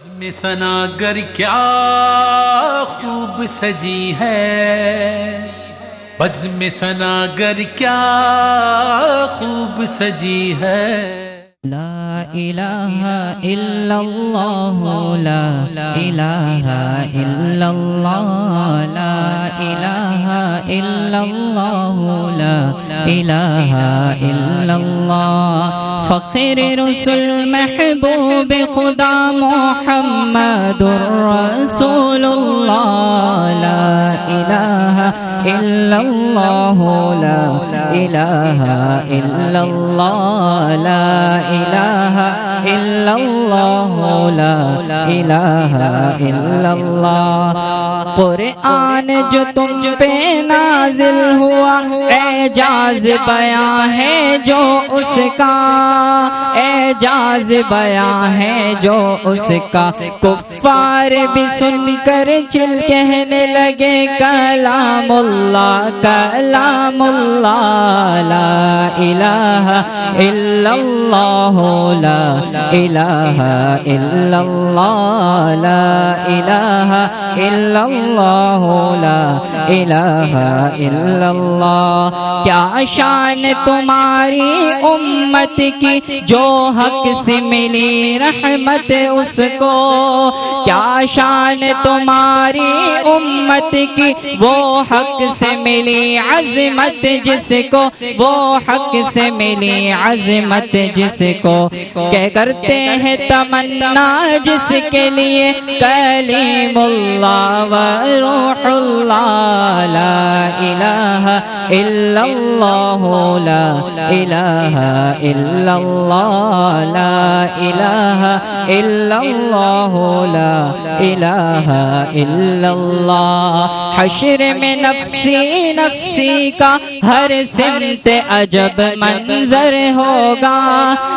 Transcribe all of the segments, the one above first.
में सनागर क्या खूब सजी है, बज़्म सनागर क्या खूब सजी है। ला इलाहा इल्लल्लाह ला इलाहा इल्लल्लाह ला इलाहा इल्लल्लाह ला इलाहा इल्लल्लाह फ़ख्र रसूल महबूब खुदा मुहम्मदुर रसूलुल्लाह ला इलाहा इल्लल्लाह ला इलाहा इल्लल्लाह ला इलाहा इल्लल्लाह ला इलाहा इल्लल्लाह। कुरान जो तुम पे नाजिल हुआ एजाज बयां है जो उसका, एजाज बयां है जो उसका। कुफ्फार भी सुनकर चिल कहने लगे कलामुल्लाह कलामुल्लाह ला इलाहा इल्लल्लाह ला इलाहा इल्लल्लाह ला इलाहा इल्लल्लाह ला इलाहा इल्लल्लाह। क्या शान तुम्हारी उम्मत की जो हक से मिली रहमत उसको, क्या शान तुम्हारी उम्मत की वो हक से मिली अज़मत जिसको, वो हक से मिली अज़मत जिसको। क्या करते हैं तमन्ना जिसके लिए कलीमुल्लाह व रूहुल्लाह ला इलाहा इल्लल्लाह ला इलाहा इल्लल्लाह ला इलाहा इल्लल्लाह ला इलाहा इल्लल्लाह। हश्र में नफ्सी नफ्सी का हर सिमत अजब मंजर होगा,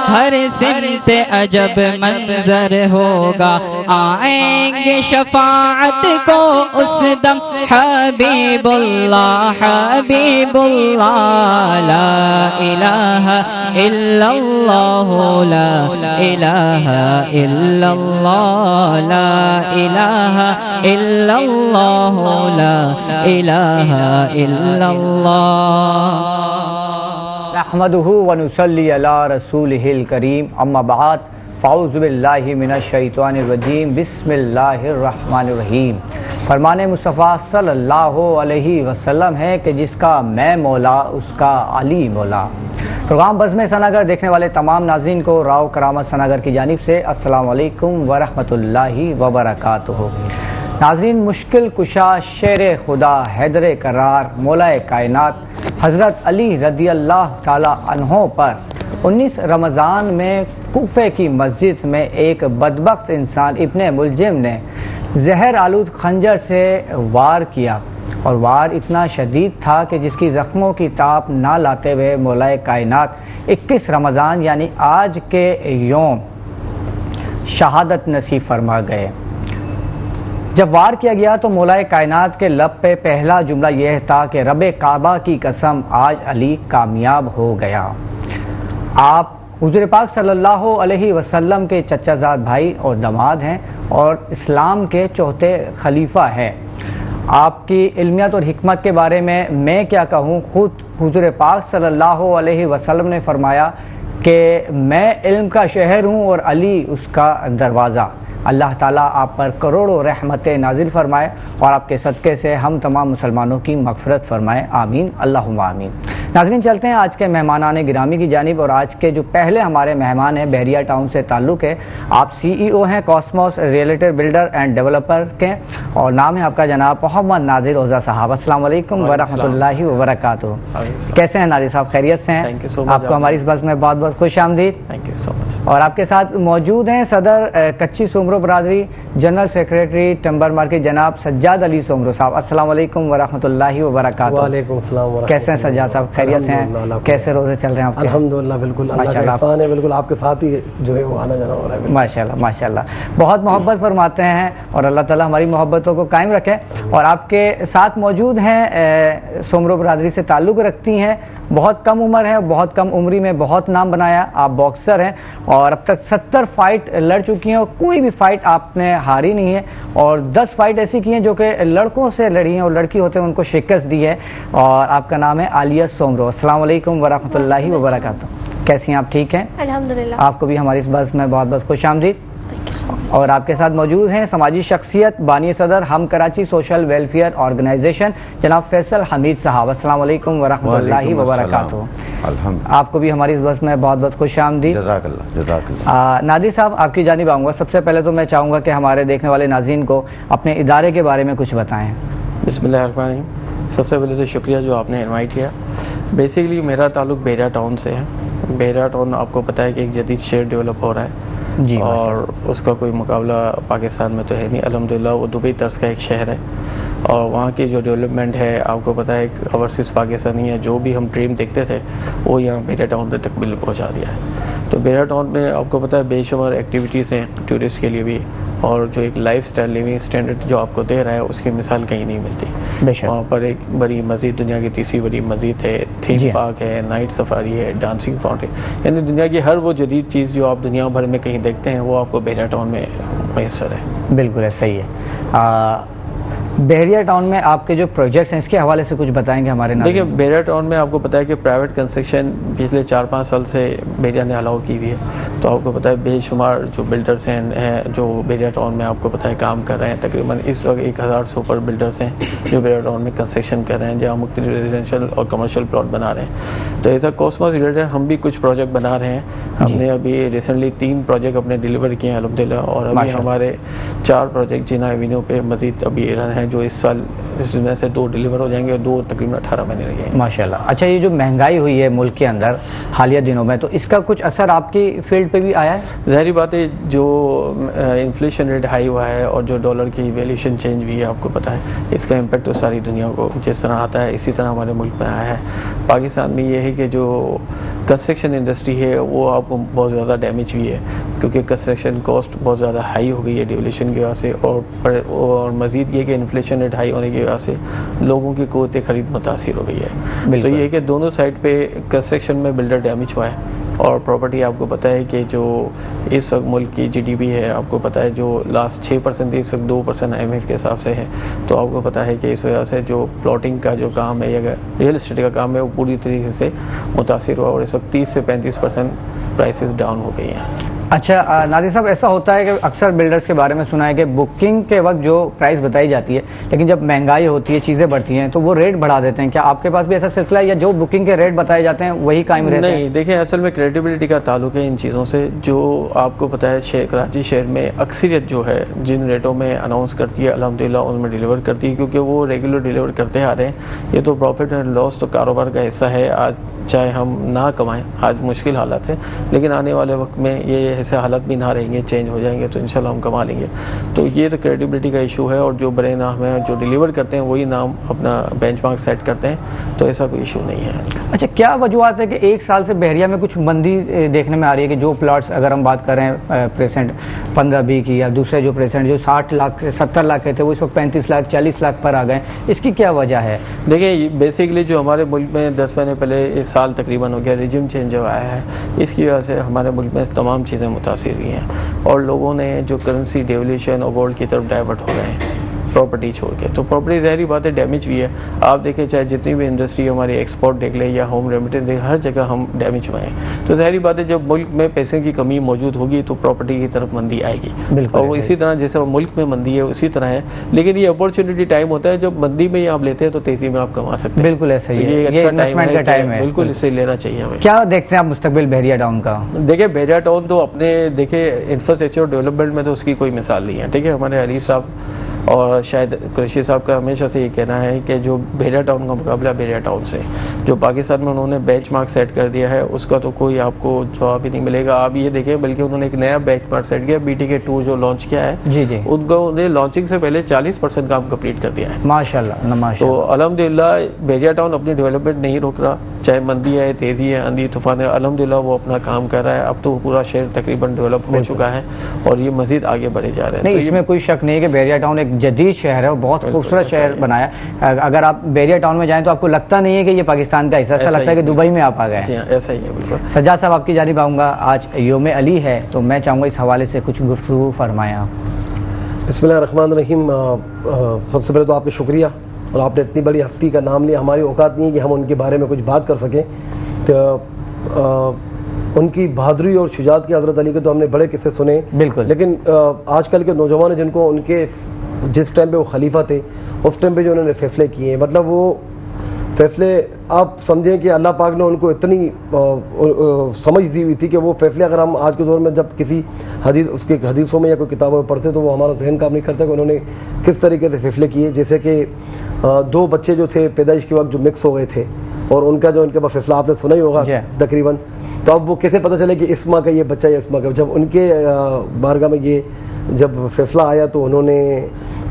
हर सिमत अजब मंजर होगा। आएंगे शफाअत को उस दम हबीबुल्लाह हबीबुल्लाह ला इलाहा इल्लल्लाह ला इलाहा इल्लल्लाह ला इलाहा इल्लल्लाह ला इलाहा इल्लल्लाह। नहमदुहु व नुसल्ली अला रसूलिहिल करीम, अम्मा बाद, फ़ाऊज़ु बिल्लाहि मिनश शैतानिर रजीम, बिस्मिल्लाहिर रहमानिर रहीम। फरमाने मुस्तफ़ा सल्लल्लाहु अलैहि वसल्लम है कि जिसका मैं मौला उसका अली मौला। प्रोग्राम बज़्म सनागर देखने वाले तमाम नाज़रीन को राव करामत सनागर की जानिब से अस्सलामु अलैकुम व रहमतुल्लाहि व बरकातुहू। नाज़रीन, मुश्किल कुशा शेर खुदा हैदर करार मौलाए कायनात हज़रत अली रदी अल्लाह ताला अन्हो पर 19 रमज़ान में कूफे की मस्जिद में एक बदबख्त इंसान इब्ने मुलजिम ने जहर आलूद खंजर से वार किया और वार इतना शदीद था कि जिसकी ज़ख्मों की ताप ना लाते हुए मौलाए कायनात 21 रमज़ान यानी आज के योम शहादत नसीब फरमा गए। जब वार किया गया तो मौलाए कायनात के लब पे पहला जुमला यह था कि रब काबा की कसम आज अली कामयाब हो गया। आप हुज़ूर पाक सल्लल्लाहु अलैहि वसल्लम के चचाजाद भाई और दामाद हैं और इस्लाम के चौथे खलीफा हैं। आपकी इल्मियत और हिकमत के बारे में मैं क्या कहूँ, खुद हुज़ूर पाक सल्लल्लाहु अलैहि वसल्लम ने फरमाया कि मैं इल्म का शहर हूँ और अली उसका दरवाज़ा। अल्लाह ताला आप पर करोड़ों रहमतें नाजिल फरमाए और आपके सदक़े से हम तमाम मुसलमानों की मग़फ़िरत फरमाए, आमीन अल्लाहुम्मा आमीन। नाज़रीन, चलते हैं आज के मेहमानाने गिरामी की जानिब और आज के जो पहले हमारे मेहमान हैं बहरिया टाउन से ताल्लुक़ है। आप CEO हैं Cosmos realtor builder end developer के और नाम है आपका जनाब मोहम्मद नादिर ओज़ा साहब। अस्सलाम वालेकुम व रहमतुल्लाहि व बरकातुहू। कैसे हैं नादिर साहब, खैरियत से हैं? आपको हमारी इस बस में बहुत बहुत खुश आमदीद। Thank you so much. और आपके साथ मौजूद हैं सदर कच्ची सोमरो बरादरी जनरल सेक्रेटरी टिम्बर मार्केट जनाब सज्जाद अली सोमरो साहब। अस्सलाम वालेकुम व रहमतुल्लाहि व बरकातुहू। वालेकुम अस्सलाम व रहमतुल्लाह। कैसे हैं सज्जाद साहब, खैरियत से हैं? कैसे रोजे चल रहे हैं आपके? अल्हम्दुलिल्लाह, बिल्कुल अल्लाह का एहसान है, बिल्कुल आपके साथ ही जो है वो आना जाना हो रहा है। माशाल्लाह माशाल्लाह, बहुत मोहब्बत फरमाते हैं और अल्लाह ताला हमारी मोहब्बतों को कायम रखे। और आपके साथ मौजूद हैं सोमरो बरादरी से ताल्लुक़ रखती हैं बहुत कम उम्र है, बहुत कम उम्री में बहुत नाम बनाया। आप बॉक्सर हैं और अब तक 70 फाइट लड़ चुकी हैं और कोई भी फाइट आपने हारी नहीं है, और 10 फाइट ऐसी की हैं जो कि लड़कों से लड़ी हैं और लड़की होते हैं उनको शिकस्त दी है। और आपका नाम है आलिया सोमरो। अस्सलाम वालेकुम वरहमतुल्लाहि वबरकातुहू। कैसी हैं आप? ठीक हैं अल्हम्दुलिल्लाह। आपको भी हमारी इस बस में बहुत बहुत खुशामदीद। और आपके साथ मौजूद हैं समाजी शख्सियत, बानी सदर हम कराची सोशल वेलफेयर ऑर्गेनाइजेशन जनाब फैसल हमीद साहब। अस्सलाम वालेकुम वरहमतुल्लाहि वबरकातुहू। आपको भी हमारी इस बस में बहुत बहुत खुशामदीद। नादिर साहब, आपकी जानिब आऊँगा। सबसे पहले तो मैं चाहूँगा कि हमारे देखने वाले नाज़रीन को अपने इदारे के बारे में कुछ बताएँ। बिस्मिल्लाहिर्रहमानिर्रहीम। सबसे पहले तो शुक्रिया जो आपने इनवाइट किया। बेसिकली मेरा ताल्लुक बहरिया टाउन से है। बहरिया टाउन आपको पता है कि एक जदीद शहर डेवलप हो रहा है जी, और उसका कोई मुकाबला पाकिस्तान में तो है नहीं। अल्हम्दुलिल्लाह वो दुबई तर्ज का एक शहर है और वहाँ की जो डेवलपमेंट है आपको पता है एक ओवरसीज़ पाकिस्तानी है, जो भी हम ड्रीम देखते थे वो यहाँ बहरिया टाउन पे तक बिल पहुँचा दिया है। तो बहरिया टाउन में आपको पता है बेशुमार एक्टिविटीज़ हैं टूरिस्ट के लिए भी, और जो एक लाइफ स्टाइल लिविंग स्टैंडर्ड जो आपको दे रहा है उसकी मिसाल कहीं नहीं मिलती। वहाँ पर एक बड़ी मस्जिद, दुनिया की तीसरी बड़ी मस्जिद है, थीम पार्क है, नाइट सफारी है, डांसिंग फाउंटेन, यानी दुनिया की हर वो जदीद चीज़ जो आप दुनिया भर में कहीं देखते हैं वो आपको बहरिया टाउन में मैसर है। बिल्कुल है, सही है। बहरिया टाउन में आपके जो प्रोजेक्ट्स हैं इसके हवाले से कुछ बताएंगे हमारे? देखिए, बहरिया टाउन में आपको पता है कि प्राइवेट कंस्ट्रक्शन पिछले 4-5 साल से बहरिया ने अलाउ की हुई है। तो आपको पता है बेशुमार जो बिल्डर्स हैं जो बहरिया टाउन में आपको पता है काम कर रहे हैं। तकरीबन इस वक्त 1000 से ऊपर बिल्डर्स हैं जो बहरिया टाउन में कंस्ट्रक्शन कर रहे हैं, जहाँ मुख्तलिफ रेजिडेंशियल और कमर्शियल प्लॉट बना रहे हैं। तो ऐसा कॉस्मोस रिलेटेड हम भी कुछ प्रोजेक्ट बना रहे हैं। हमने अभी रिसेंटली 3 प्रोजेक्ट अपने डिलीवर किए हैं अल्हम्दुलिल्लाह, और अभी हमारे 4 प्रोजेक्ट जिना एवेन्यू पे मजीद अभी रन हैं, जो इस साल इसमें से 2 डिलीवर हो जाएंगे और 2 तकरीबन 18 महीने लगेंगे माशाल्लाह। अच्छा, ये जो महंगाई हुई है मुल्क के अंदर हालिया दिनों में, तो इसका कुछ असर आपकी फील्ड पे भी आया है? ज़ाहिर बात है, जो इन्फ्लेशन रेट हाई हुआ है और जो डॉलर की वैल्यूएशन चेंज हुई है आपको पता है, इसका इम्पेक्ट तो सारी दुनिया को जिस तरह आता है इसी तरह हमारे मुल्क में आया है। पाकिस्तान में ये है कि जो कंस्ट्रक्शन इंडस्ट्री है वो आपको बहुत ज़्यादा डैमेज हुई है, क्योंकि कंस्ट्रक्शन कॉस्ट बहुत ज़्यादा हाई हो गई है डिवलेशन की वजह से, और मज़ीद ये कि इन्फ्लेशन रेट हाई होने की वजह से लोगों की क़ुव्वत ख़रीद मुतासिर हो गई है। तो ये कि दोनों साइड पे कंस्ट्रक्शन में बिल्डर डैमेज हुआ है, और प्रॉपर्टी आपको पता है कि जो इस वक्त मुल्क की GDP है आपको पता है जो लास्ट 6% थी, इस वक्त 2% IMF के हिसाब से है। तो आपको पता है कि इस वजह से जो प्लॉटिंग का जो काम है या रियल इस्टेट का काम है वो पूरी तरीके से मुतासिर हुआ, और इस वक्त 30 से 35% प्राइसेस डाउन हो गई हैं। अच्छा नादिर साहब, ऐसा होता है कि अक्सर बिल्डर्स के बारे में सुना है कि बुकिंग के वक्त जो प्राइस बताई जाती है, लेकिन जब महंगाई होती है, चीज़ें बढ़ती हैं तो वो रेट बढ़ा देते हैं। क्या आपके पास भी ऐसा सिलसिला है, या जो बुकिंग के रेट बताए जाते हैं वही कायम रहते हैं? नहीं, देखिए असल में क्रेडिबिलिटी का ताल्लुक है इन चीज़ों से। जो आपको पता है कराची शहर में अक्सरियत जो है जिन रेटों में अनाउंस करती है अल्हम्दुलिल्लाह उनमें डिलीवर करती है, क्योंकि वो रेगुलर डिलीवर करते आ रहे हैं। ये तो प्रॉफिट एंड लॉस तो कारोबार का हिस्सा है। आज चाहे हम ना कमाएं, आज मुश्किल हालात है, लेकिन आने वाले वक्त में ये ऐसे हालात भी ना रहेंगे, चेंज हो जाएंगे, तो इंशाल्लाह हम कमा लेंगे। तो ये तो क्रेडिबिलिटी का इशू है, और जो बड़े नाम हैं जो डिलीवर करते हैं वही नाम अपना बेंचमार्क सेट करते हैं, तो ऐसा कोई इशू नहीं है। अच्छा, क्या वजूहत है कि 1 साल से बहरिया में कुछ मंदी देखने में आ रही है कि जो प्लॉट्स अगर हम बात करें प्रेजेंट 15-20 की, या दूसरे जो प्रेजेंट जो 60 लाख 70 लाख के थे वो इस वक्त 35 लाख 40 लाख पर आ गए, इसकी क्या वजह है? देखिए, बेसिकली जो हमारे मुल्क में 10 महीने पहले इस साल तकरीबन हो गया रिजिम चेंज आया है, इसकी वजह से हमारे मुल्क में तमाम चीज़ें मुतासिर हुई हैं, और लोगों ने जो करेंसी डेवल्यूशन और गोल्ड की तरफ डाइवर्ट हो गए हैं प्रॉपर्टी छोड़ के। तो प्रॉपर्टी ज़ाहिर बात है डैमेज हुई है। आप देखें चाहे जितनी भी इंडस्ट्री हमारी एक्सपोर्ट देख ले या होम रेमिटेंस देख, हर जगह हम डैमेज हुए हैं। तो ज़ाहिर बात है जब मुल्क में पैसे की कमी मौजूद होगी तो प्रॉपर्टी की तरफ मंदी आएगी, और वो इसी तरह जैसे मुल्क में मंदी है उसी तरह है। लेकिन ये अपॉर्चुनिटी टाइम होता है, जब मंदी में ही आप लेते हैं तो तेज़ी में आप कमा सकते हैं। बिल्कुल ऐसा ही है, ये अच्छा टाइम है, बिल्कुल इसे लेना चाहिए हमें। क्या देखते हैं आप मुस्तकबिल बहरिया टाउन का? देखिए, बहरिया टाउन तो अपने देखिए इंफ्रास्ट्रक्चर डेवलपमेंट में तो उसकी कोई मिसाल नहीं है। ठीक है, हमारे अली साहब और शायद कुरैशी साहब का हमेशा से ये कहना है कि जो बहरिया टाउन का मुकाबला बहरिया टाउन से जो पाकिस्तान में उन्होंने बेंचमार्क सेट कर दिया है उसका तो कोई आपको जवाब ही नहीं मिलेगा। आप ये देखें, बल्कि उन्होंने एक नया बेंचमार्क सेट किया, BTK 2 जो लॉन्च किया है जी जी, उन्होंने लॉन्चिंग से पहले 40% काम कंप्लीट कर दिया है। माशाल्लाह। तो अल्हम्दुलिल्लाह बहरिया टाउन अपनी डेवलपमेंट नहीं रोक रहा, चाहे मंदी है, तेज़ी है, आंधी तूफान है, अल्हम्दुलिल्लाह वो अपना काम कर रहा है। अब तो पूरा शहर तकरीबन डेवलप हो चुका है और ये मज़ीद आगे बढ़े जा रहे हैं। नहीं, तो इसमें कोई शक नहीं है कि बहरिया टाउन एक जदीद शहर है और बहुत खूबसूरत शहर बनाया है। अगर आप बहरिया टाउन में जाएं तो आपको लगता नहीं है कि ये पाकिस्तान का हिस्सा, ऐसा लगता है कि दुबई में आप आ गए जी हैं। हाँ, ऐसा ही है बिल्कुल। सज्जाद साहब, आपकी जानिब आऊँगा, आज योम अली है तो मैं चाहूँगा इस हवाले से कुछ गुफ्तगू फरमाएं आप। बिस्मिल्लाहिर्रहमानिर्रहीम। सबसे पहले तो आपका शुक्रिया, और आपने इतनी बड़ी हस्ती का नाम लिया। हमारी औकात नहीं है कि हम उनके बारे में कुछ बात कर सकें। तो उनकी बहादुरी और शुजात की, हज़रत अली के तो हमने बड़े किस्से सुने बिल्कुल, लेकिन आजकल के नौजवान जिनको उनके जिस टाइम पे वो खलीफा थे उस टाइम पे जो उन्होंने फैसले किए, मतलब वो फैसले आप समझें कि अल्लाह पाक ने उनको इतनी समझ दी हुई थी कि वो फैसले अगर हम आज के दौर में जब किसी हदीस उसके हदीसों में या कोई किताबों में पढ़ते तो वो हमारा जहन काम नहीं करता कि उन्होंने किस तरीके से फैसले किए। जैसे कि 2 बच्चे जो थे पैदाइश के वक्त जो मिक्स हो गए थे और उनका जो उनके पास फैसला आपने सुना ही होगा तकरीबन, तो अब वो कैसे पता चले कि इस माँ का ये बच्चा या इस माँ का। जब उनके बारगाह में ये जब फैसला आया तो उन्होंने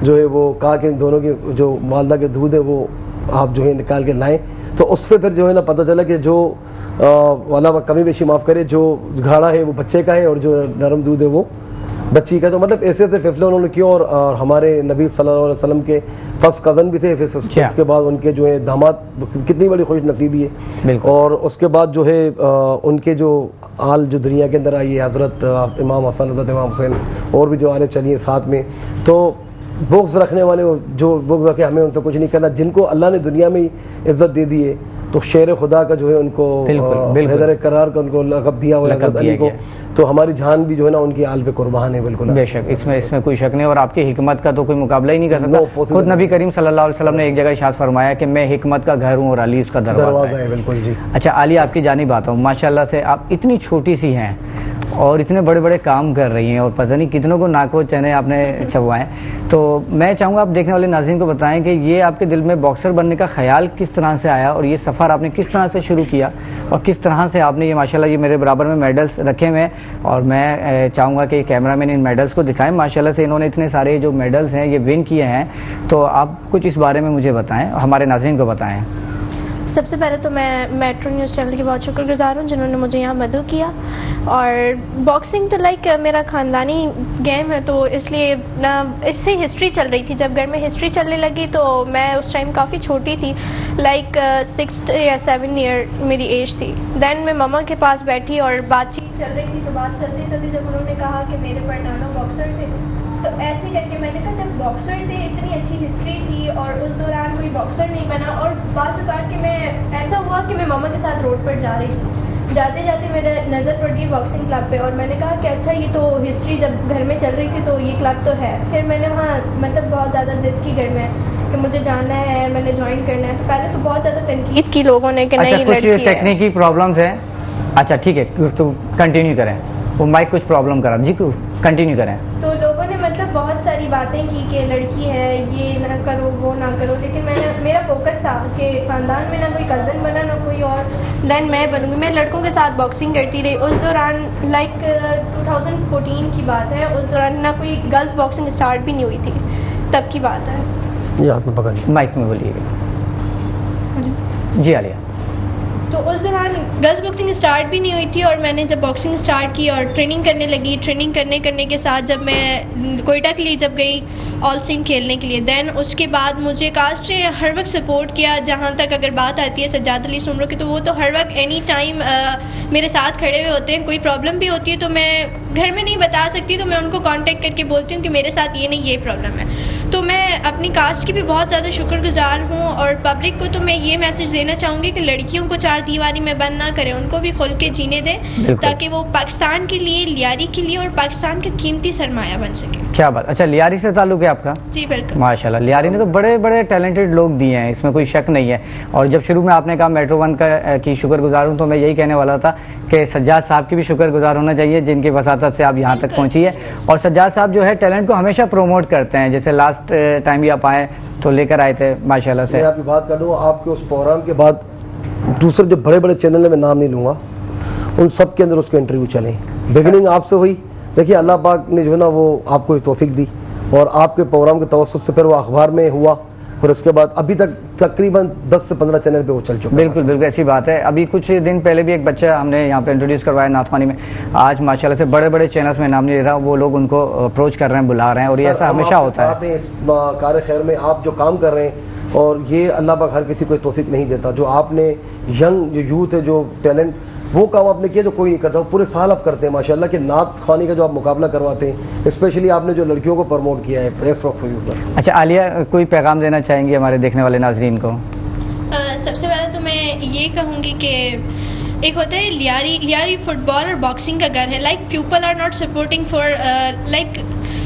जो है वो कहा कि दोनों की जो वालदा के दूध है वो आप जो है निकाल के लाएं। तो उससे फिर जो है ना पता चला कि जो वाला कमी बेशी माफ़ करे, जो गाढ़ा है वो बच्चे का है और जो नरम दूध है वो बच्ची का। तो मतलब ऐसे ऐसे फैसले उन्होंने किए और हमारे नबी सल्लल्लाहु अलैहि वसल्लम के फर्स्ट कज़न भी थे, फिर उसके बाद उनके जो है दामाद, कितनी बड़ी खुश नसीबी है। और उसके बाद जो है उनके जो आल जो दुनिया के अंदर आई है, हज़रत इमाम हसन, हज़रत इमाम हुसैन और भी जो आले चली हैं साथ में। तो बुग़्ज़ रखने वाले जो बुग़्ज़ रखे, हमें उनसे कुछ नहीं करना। जिनको अल्लाह ने दुनिया में ही इज़्ज़त दे दी है तो शेर खुदा का जो है उनको हैदर करार का उनको लक़ब दिया हुआ है हज़रत अली को, तो हमारी जान भी जो है ना उनकी आल पे कुर्बान है। बिल्कुल बेशक, इसमें कोई शक नहीं। और आपकी हिकमत का तो कोई मुकाबला ही नहीं कर सकता। खुद नबी करीम सल्लल्लाहु अलैहि वसल्लम ने एक जगह इरशाद फरमाया कि मैं हिकमत का घर हूँ और अली उसका दरवाज़ा है। बिल्कुल जी। अच्छा अली, आपकी जानिब आता हूँ। माशाल्लाह से आप इतनी छोटी सी हैं और इतने बड़े बड़े काम कर रही हैं और पता नहीं कितनों को नाको चने आपने छुपवाएं। तो मैं चाहूँगा आप देखने वाले नाज़रीन को बताएं कि ये आपके दिल में बॉक्सर बनने का ख्याल किस तरह से आया और ये सफ़र आपने किस तरह से शुरू किया और किस तरह से आपने ये माशाल्लाह ये मेरे बराबर में मेडल्स रखे हुए हैं और मैं चाहूँगा कि कैमरामैन इन मेडल्स को दिखाएं। माशाल्लाह से इन्होंने इतने सारे जो मेडल्स हैं ये विन किए हैं, तो आप कुछ इस बारे में मुझे बताएँ, हमारे नाज़रीन को बताएँ। सबसे पहले तो मैं मेट्रो न्यूज़ चैनल की बहुत शुक्रगुजार हूँ जिन्होंने मुझे यहाँ मदद किया। और बॉक्सिंग तो लाइक मेरा ख़ानदानी गेम है, तो इसलिए ना इससे हिस्ट्री चल रही थी। जब घर में हिस्ट्री चलने लगी तो मैं उस टाइम काफ़ी छोटी थी, लाइक 6 या 7 ईयर मेरी एज थी। दैन मैं मम्मा के पास बैठी और बातचीत चल रही थी, तो बात चलते चलते जब उन्होंने कहा कि मेरे परनाना बॉक्सर थे, तो ऐसे करके मैंने कहा जब बॉक्सर थे, इतनी अच्छी हिस्ट्री थी और उस दौरान कोई बॉक्सर नहीं बना। और बात से बात कि मैं ऐसा हुआ कि मैं मामा के साथ रोड पर जा रही थी, जाते जाते मेरे नज़र पड़ गई बॉक्सिंग क्लब पे और मैंने कहा कि अच्छा ये तो हिस्ट्री जब घर में चल रही थी तो ये क्लब तो है। फिर मैंने वहाँ मतलब बहुत ज़्यादा जिद की घर में कि मुझे जाना है, मैंने ज्वाइन करना है। तो पहले तो बहुत ज़्यादा तनकीद की लोगों ने कि नहीं लड़की है। टेक्निकी प्रॉब्लम्स है। अच्छा ठीक है, तो कंटिन्यू करें। वो माइक कुछ प्रॉब्लम करा जी, कंटिन्यू करें। तो लोगों ने मतलब बहुत सारी बातें की कि लड़की है, ये ना करो वो ना करो, लेकिन मेरा फोकस था कि ख़ानदान में ना कोई कज़न बना ना कोई और, देन मैं बनूँगी। मैं लड़कों के साथ बॉक्सिंग करती रही। उस दौरान लाइक 2014 की बात है, उस दौरान ना कोई गर्ल्स बॉक्सिंग स्टार्ट भी नहीं हुई थी, तब की बात है। ये हाथ में पकड़, माइक में बोलिएगा जी। आलिया, तो उस दौरान गर्ल्स बॉक्सिंग स्टार्ट भी नहीं हुई थी और मैंने जब बॉक्सिंग स्टार्ट की और ट्रेनिंग करने लगी, ट्रेनिंग करने के साथ जब मैं कोयटा के लिए जब गई ऑल सिंह खेलने के लिए, दैन उसके बाद मुझे कास्ट ने हर वक्त सपोर्ट किया। जहाँ तक अगर बात आती है सज्जाद अली सुमरो की, तो वो तो हर वक्त एनी टाइम मेरे साथ खड़े हुए होते हैं। कोई प्रॉब्लम भी होती है तो मैं घर में नहीं बता सकती, तो मैं उनको कांटेक्ट करके बोलती हूँ कि मेरे साथ ये नहीं ये प्रॉब्लम है। तो मैं अपनी कास्ट की भी बहुत ज़्यादा शुक्रगुजार हूँ और पब्लिक को तो मैं ये मैसेज देना चाहूँगी कि लड़कियों को चार दीवारी में बंद ना करें, उनको भी खुल के जीने दें ताकि वो पाकिस्तान के लिए, लियारी के लिए और पाकिस्तान का कीमती सरमाया बन सके। क्या बात। अच्छा लियारी से ताल्लुक है आपका? जी बिल्कुल। माशाल्लाह, लियारी ने तो बड़े बड़े टैलेंटेड लोग दिए हैं, इसमें कोई शक नहीं है। और जब शुरू में आपने कहा मेट्रो 1 का की शुक्रगुजार हूँ, तो मैं यही कहने वाला था कि सज्जाद साहब की भी शुक्रगुजार होना चाहिए जिनकी वसातत से आप यहाँ तक पहुँची है। और सज्जाद साहब जो है टैलेंट को हमेशा प्रमोट करते हैं, जैसे लास्ट टाइम भी आप आए तो लेकर आए थे माशाल्लाह से। मैं आपकी बात कर दूँ, आपके उस प्रोग्राम के बाद दूसरे जो बड़े बड़े चैनल है, मैं नाम नहीं लूँगा, उन सब के अंदर उसके इंटरव्यू चले। बिगिनिंग आपसे हुई, देखिए अल्लाह पाक ने जो है ना वो आपको तौफीक दी और आपके प्रोग्राम के तवस्सुत से फिर वो अखबार में हुआ, और उसके बाद अभी तक तकरीबन 10 से 15 चैनल पे वो चल चुका है। बिल्कुल बिल्कुल ऐसी बात है। अभी कुछ दिन पहले भी एक बच्चा हमने यहाँ पे इंट्रोड्यूस करवाया नाथवानी में, आज माशाल्लाह से बड़े बड़े चैनल्स में नाम नहीं ले रहा, वो लोग उनको अप्रोच कर रहे हैं, बुला रहे हैं, और ये ऐसा हमेशा होता है। इस कार खैर में आप जो काम कर रहे हैं, और ये अल्लाह पाक हर किसी को तौफीक नहीं देता, जो आपने यंग जो यूथ है, जो टैलेंट, वो काम आपने किया जो कोई नहीं करता, वो पूरे साल आप करते हैं माशाल्लाह। कि नात ख़वानी का जो आप मुकाबला करवाते हैं, स्पेशली आपने जो लड़कियों को प्रमोट किया है, बेस्ट ऑफ यू सर। अच्छा आलिया, कोई पैगाम देना चाहेंगे हमारे देखने वाले नाजरीन को? सबसे पहले तो मैं ये कहूँगी कि एक होता है लियारी फुटबॉल और बॉक्सिंग का घर है। Like people are not supporting for like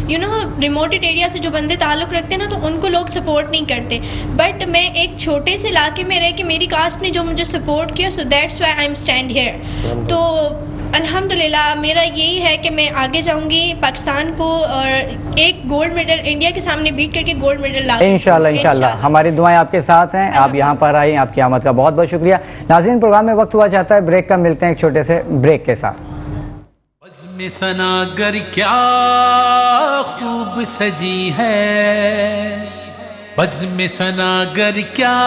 you know remoted area से जो बंदे ताल्लुक़ रखते हैं ना, तो उनको लोग सपोर्ट नहीं करते। बट मैं एक छोटे से इलाके में रह के मेरी कास्ट ने जो मुझे सपोर्ट किया, so that's why I am stand here. तो अल्हम्दुलिल्लाह मेरा यही है कि मैं आगे जाऊंगी, पाकिस्तान को और एक गोल्ड मेडल इंडिया के सामने बीट करके गोल्ड मेडल ला इंशाल्लाह हमारी दुआएं आपके साथ हैं। आप यहाँ पर आई, आपकी आमद का बहुत बहुत शुक्रिया। नाज़रीन, प्रोग्राम में वक्त हुआ चाहता है ब्रेक का, मिलते हैं एक छोटे से ब्रेक के साथ। बज़्म सनागर क्या खूब सजी है, बज़्म सनागर क्या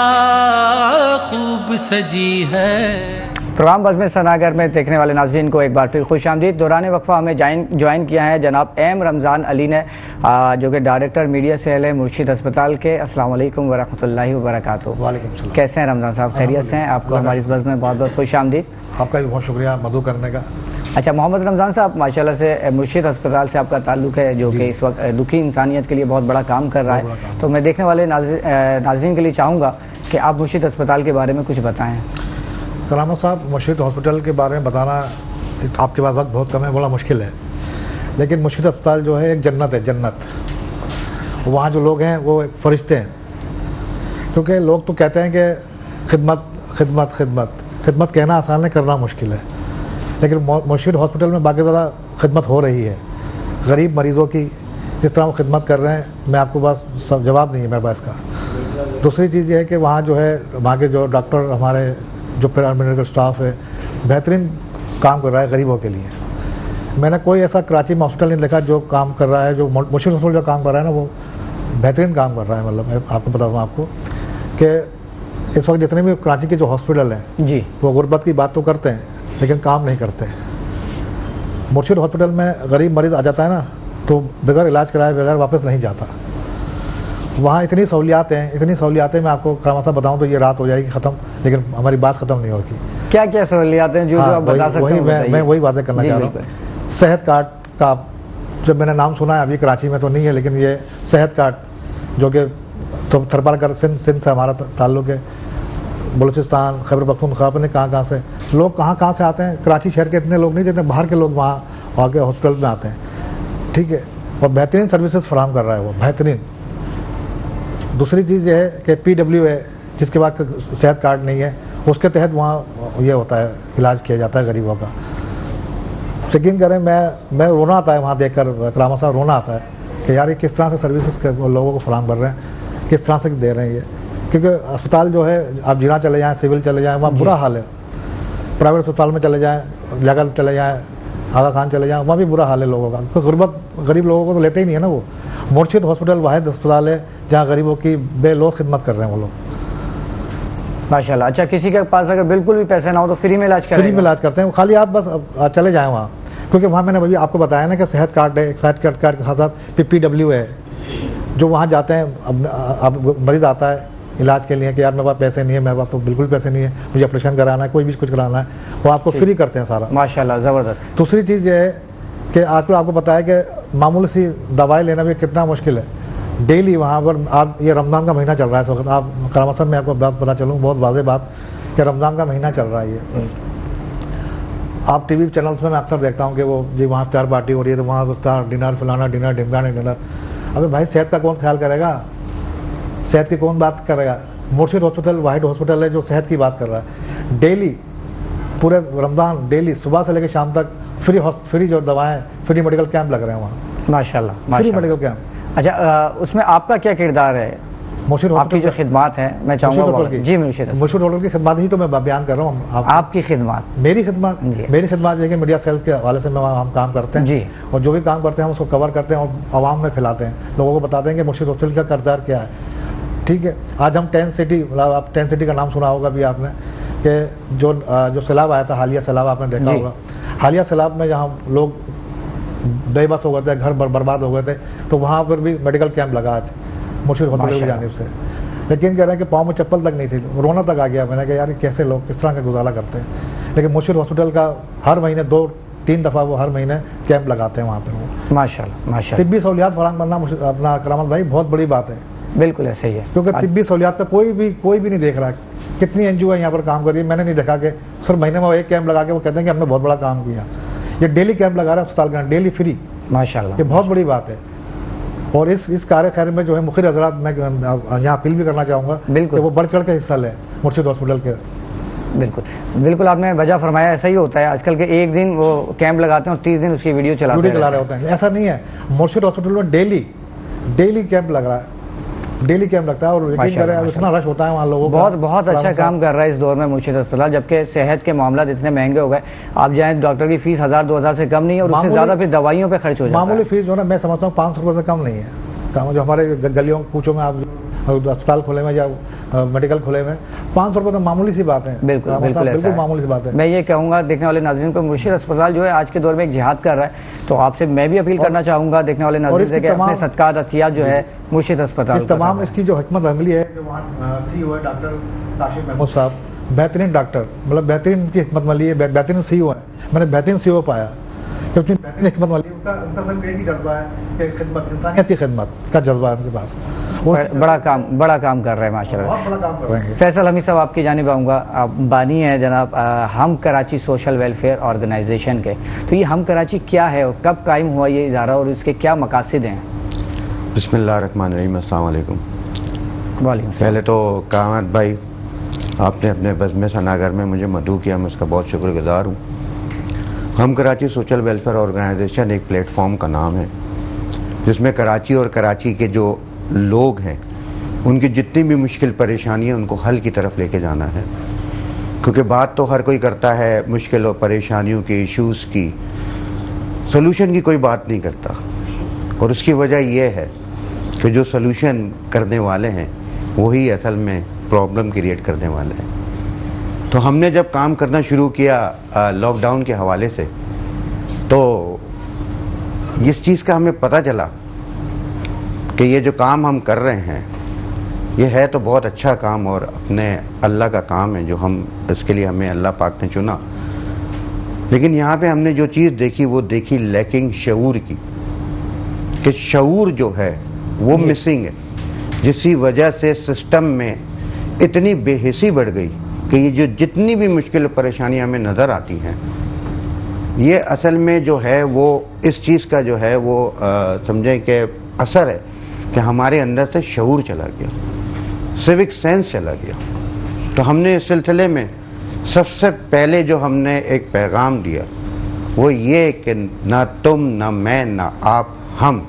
खूब सजी है। प्रोग्राम बज़्म सनागर में देखने वाले नाज़रीन को एक बार फिर खुश आमदीद। दौरान वक्फा हमें ज्वाइन किया है जनाब एम रमज़ान अली ने, जो कि डायरेक्टर मीडिया सेल है मुर्शिद अस्पताल के। अस्सलाम वालेकुम वरहमतुल्लाहि वबरकातुहू। वालेकुम सलाम। कैसे हैं रमज़ान साहब, खैरियत से हैं? आपको हमारी इस बज़्म में बहुत बहुत खुश आमदीद। आपका भी बहुत शुक्रिया मदू करने का। अच्छा मोहम्मद रमज़ान साहब, माशाल्लाह से मुर्शिद अस्पताल से आपका ताल्लुक़ है, जो कि इस वक्त दुखी इंसानियत के लिए बहुत बड़ा काम कर रहा है। तो मैं देखने वाले नाज़रीन के लिए चाहूँगा कि आप मुर्शिद अस्पताल के बारे में कुछ बताएँ। करामा साहब, मुर्शिद हॉस्पिटल के बारे में बताना आपके पास वक्त बहुत कम है, बड़ा मुश्किल है। लेकिन मुर्शिद अस्पताल जो है एक जन्नत है, जन्नत। वहाँ जो लोग हैं वो एक फरिश्ते हैं। क्योंकि लोग तो कहते हैं कि खिदमत खिदमत खिदमत खिदमत कहना आसान है, करना मुश्किल है। लेकिन मुर्शिद हॉस्पिटल में बाकी ज़्यादा खिदमत हो रही है गरीब मरीज़ों की। जिस तरह वो खिदमत कर रहे हैं, मैं आपको बस सब जवाब नहीं है मेरे पास का। दूसरी चीज़ ये है कि वहाँ जो है, वहाँ के जो डॉक्टर, हमारे जो पैरामेडिकल स्टाफ है, बेहतरीन काम कर रहा है गरीबों के लिए। मैंने कोई ऐसा कराची में हॉस्पिटल नहीं देखा जो काम कर रहा है, जो मुर्शिद हॉस्पिटल जो काम कर रहा है ना, वो बेहतरीन काम कर रहा है। मतलब मैं आपको बताऊँ आपको कि इस वक्त जितने भी कराची के जो हॉस्पिटल हैं जी, वो गुर्बत की बात तो करते हैं लेकिन काम नहीं करते। मुर्शिद हॉस्पिटल में गरीब मरीज़ आ जाता है ना, तो बगैर इलाज कराए बगैर वापस नहीं जाता। वहाँ इतनी सहूलियात हैं, इतनी सहूलियातें, मैं आपको करामा साहब बताऊँ तो ये रात हो जाएगी ख़त्म, लेकिन हमारी बात ख़त्म नहीं होगी। क्या क्या सहूलियात हैं जो आप बता सकते हैं? मैं वही बातें करना चाह रहा हूँ। सेहत कार्ड का जब मैंने नाम सुना है, अभी कराची में तो नहीं है, लेकिन ये सेहत कार्ड जो कि तो थरपारकर सिंध से हमारा ताल्लुक़ है, बलूचिस्तान, खैबर पख्तूनख्वा, ने कहाँ से लोग कहाँ से आते हैं। कराची शहर के इतने लोग नहीं, जितने बाहर के लोग वहाँ आके हॉस्पिटल में आते हैं। ठीक है, और बेहतरीन सर्विसेज फराहम कर रहा है वो, बेहतरीन। दूसरी चीज़ ये है कि PW है, जिसके बाद सेहत कार्ड नहीं है, उसके तहत वहाँ ये होता है, इलाज किया जाता है गरीबों का। यकीन करें, मैं रोना आता है वहाँ देखकर, करामा साहब, रोना आता है कि यार ये किस तरह से सर्विसेज लोगों को फराहम कर रहे हैं, किस तरह से दे रहे हैं ये। क्योंकि अस्पताल जो है, आप जिना चले जाएँ, सिविल चले जाएँ, वहाँ बुरा हाल है। प्राइवेट अस्पताल में चले जाएँ, जगह चले जाएँ, आगा खान चले जाएँ, वहाँ भी बुरा हाल है लोगों का। तो गुर्बत गरीब लोगों को तो लेते ही नहीं है ना वो। मुर्शिद हॉस्पिटल वाहिद अस्पताल है जहाँ गरीबों की बेलौस खिदमत कर रहे हैं वो लोग, माशाल्लाह। अच्छा, किसी के पास अगर बिल्कुल भी पैसे ना हो तो फ्री में इलाज करें? फ्री में इलाज करते हैं, खाली आप बस चले जाएँ वहाँ। क्योंकि वहाँ मैंने अभी आपको बताया ना कि सेहत कार्ड है, एक सेहत कार्ड के साथ साथ PW है। जो वहाँ जाते हैं, अब मरीज़ आता है इलाज के लिए कि यार मेरे पास पैसे नहीं है, मेरे पास तो बिल्कुल पैसे नहीं है, मुझे ऑपरेशन कराना है, कोई भी कुछ कराना है, वो आपको फ्री करते हैं सारा। माशाल्लाह, ज़बरदस्त। दूसरी चीज़ ये है कि आजकल आपको पता है कि मामूली सी दवाई लेना भी कितना मुश्किल है। डेली वहाँ पर आप, ये रमज़ान का महीना चल रहा है इस वक्त, आप करामा साहब, मैं आपको बात पता चलूँ, बहुत वाज़ेह बात, कि रमज़ान का महीना चल रहा है ये। आप TV चैनल्स में मैं अक्सर देखता हूँ कि वो जी वहाँ इफ्तार पार्टी हो रही है, तो वहाँ इफ्तार, डिनर, फलाना डिनर, ढिमकाना डिनर। अबे भाई, सेहत का कौन ख्याल करेगा? सेहत की कौन बात करेगा? मुर्शिद हॉस्पिटल वाहिद हॉस्पिटल है जो सेहत की बात कर रहा है। डेली पूरे रमज़ान, डेली सुबह से लेकर शाम तक फ्री जो दवाएं, फ्री मेडिकल कैंप लग रहे हैं वहाँ, माशाल्लाह, फ्री मेडिकल कैंप। अच्छा, उसमें आपका क्या किरदार है? मुर्शिद आपकी जो खिदमत है, मैं चाहूँगा जी। मुर्शिद हॉस्पिटल की खिदमत ही तो मैं बयान कर रहा हूँ। आपकी खिदमत, मेरी खिदमत है कि मीडिया सेल्स के हवाले से हम काम करते हैं जी, और जो भी काम करते हैं हम उसको कवर करते हैं और आवाम में फैलाते हैं, लोगों को बताते हैं कि मुर्शिद हॉस्पिटल का किरदार क्या है। ठीक है। आज हम टेंट सिटी, मतलब आप टेंट सिटी का नाम सुना होगा भी आपने, कि जो सैलाब आया था, हालिया सैलाब आपने देखा होगा। हालिया सैलाब में जहाँ लोग बेबस हो गए थे, घर बर्बाद हो गए थे, तो वहाँ पर भी मेडिकल कैंप लगा आज मुर्शिद हॉस्पिटल की जानिब से। लेकिन कह रहे हैं कि पाँव में चप्पल तक नहीं थी, रोना तक आ गया। मैंने कहा यार कैसे लोग किस तरह का गुजारा करते हैं। लेकिन मुर्शिद हॉस्पिटल का हर महीने 2-3 दफ़ा वो हर महीने कैंप लगाते हैं वहाँ पर वो। माशाल्लाह माशाल्लाह। तिब्बी सहूलियात फराहम करना अपना करामत भाई बहुत बड़ी बात है। बिल्कुल ऐसे ही है, क्योंकि तिब्बी सहूलियात पे कोई भी नहीं देख रहा। कितनी NGO है यहाँ पर काम कर रही है, मैंने नहीं देखा कि सिर्फ महीने में एक कैंप लगा के वो कहते हैं कि हमने बहुत बड़ा काम किया। ये डेली कैंप लगा रहा है अस्पताल का, डेली फ्री। माशाल्लाह, ये बहुत बड़ी बात है। और इस कार्य खैर में जो है मुखिर हजरात, मैं यहाँ अपील भी करना चाहूँगा कि वो बढ़ चढ़ के हिस्सा लें मुर्शिद हॉस्पिटल के। बिल्कुल बिल्कुल, आपने वजह फरमाया, ऐसा ही होता है आजकल के। एक दिन वो कैंप लगाते हैं और 30 दिन उसकी वीडियो चला रहे होते हैं। ऐसा नहीं है, मुर्शिद हॉस्पिटल में डेली कैंप लग रहा है, डेली कैंप लगता है। और यकीन करें इतना रश होता है वहाँ लोगों का। बहुत अच्छा काम कर रहा है इस दौर में मुर्शिद अस्पताल, जबकि सेहत के मामला इतने महंगे हो गए। आप जाएं, डॉक्टर की फीस 1000-2000 से कम नहीं है, और उससे ज़्यादा फिर दवाइयों पे खर्च हो जाता है। मामूली फीस जो है ना, मैं समझता हूँ 500 रुपये से कम नहीं है। जो हमारे गलियों पूछो में, आप अस्पताल खोले में या मेडिकल खोले में 500 रुपये तो मामूली सी बात है। बिल्कुल मामूली सी बात है। मैं ये कहूँगा देखने वाले नाज़रीन को, मुर्शिद अस्पताल जो है आज के दौर में एक जिहाद कर रहा है। तो आपसे मैं भी अपील करना चाहूँगा देखने वाले नाज़रीन से कि अपने सदकात अतियात जो है मुर्शिद अस्पताल तमाम इसकी जो हिकमत अमली है, जो वहाँ CEO है डॉक्टर काशिफ महमूद साहब, बेहतरीन डॉक्टर, मतलब बेहतरीन की हिकमत अमली है, बेहतरीन CEO है। मैंने बेहतरीन CEO पाया क्योंकि बेहतरीन हिकमत अमली, उनका सिर्फ एक ही जज्बा है कि खिदमत, इंसानियत की खिदमत का जज्बा है उनके पास। बड़ा काम कर रहे हैं माशाल्लाह, बहुत बड़ा काम कर रहे हैं। फैसल हमीद साहब, आपकी जानिब आऊँगा। आप बानी हैं जनाब हम कराची सोशल वेलफेयर ऑर्गेनाइजेशन के। तो ये हम कराची क्या है और कब कायम हुआ ये इदारा, और इसके क्या मकासद हैं? बिस्मिल्लाहिर्रहमानिर्रहीम, अस्सलाम वालेकुम। वालेकुम। पहले तो कामत भाई, आपने अपने बज़्म सनागर में मुझे मदऊ किया, मैं उसका बहुत शुक्रगुज़ार हूँ। हम कराची सोशल वेलफेयर ऑर्गेनाइजेशन एक प्लेटफॉर्म का नाम है जिसमें कराची और कराची के जो लोग हैं उनकी जितनी भी मुश्किल परेशानी है उनको हल की तरफ लेके जाना है। क्योंकि बात तो हर कोई करता है मुश्किल और परेशानियों की, इश्यूज़ की, सलूशन की कोई बात नहीं करता। और उसकी वजह यह है कि जो सलूशन करने वाले हैं वही असल में प्रॉब्लम क्रिएट करने वाले हैं। तो हमने जब काम करना शुरू किया लॉकडाउन के हवाले से, तो इस चीज़ का हमें पता चला कि ये जो काम हम कर रहे हैं ये है तो बहुत अच्छा काम और अपने अल्लाह का काम है, जो हम इसके लिए हमें अल्लाह पाक ने चुना। लेकिन यहाँ पे हमने जो चीज़ देखी वो देखी लैकिंग शऊर की, कि शऊर जो है वो मिसिंग है, जिसकी वजह से सिस्टम में इतनी बेहिसी बढ़ गई कि ये जो जितनी भी मुश्किल परेशानियाँ हमें नज़र आती हैं, ये असल में जो है वो इस चीज़ का जो है वो समझें कि असर है कि हमारे अंदर से शऊर चला गया, सिविक सेंस चला गया। तो हमने इस सिलसिले में सबसे पहले जो हमने एक पैगाम दिया वो ये कि ना तुम ना मैं ना आप, हम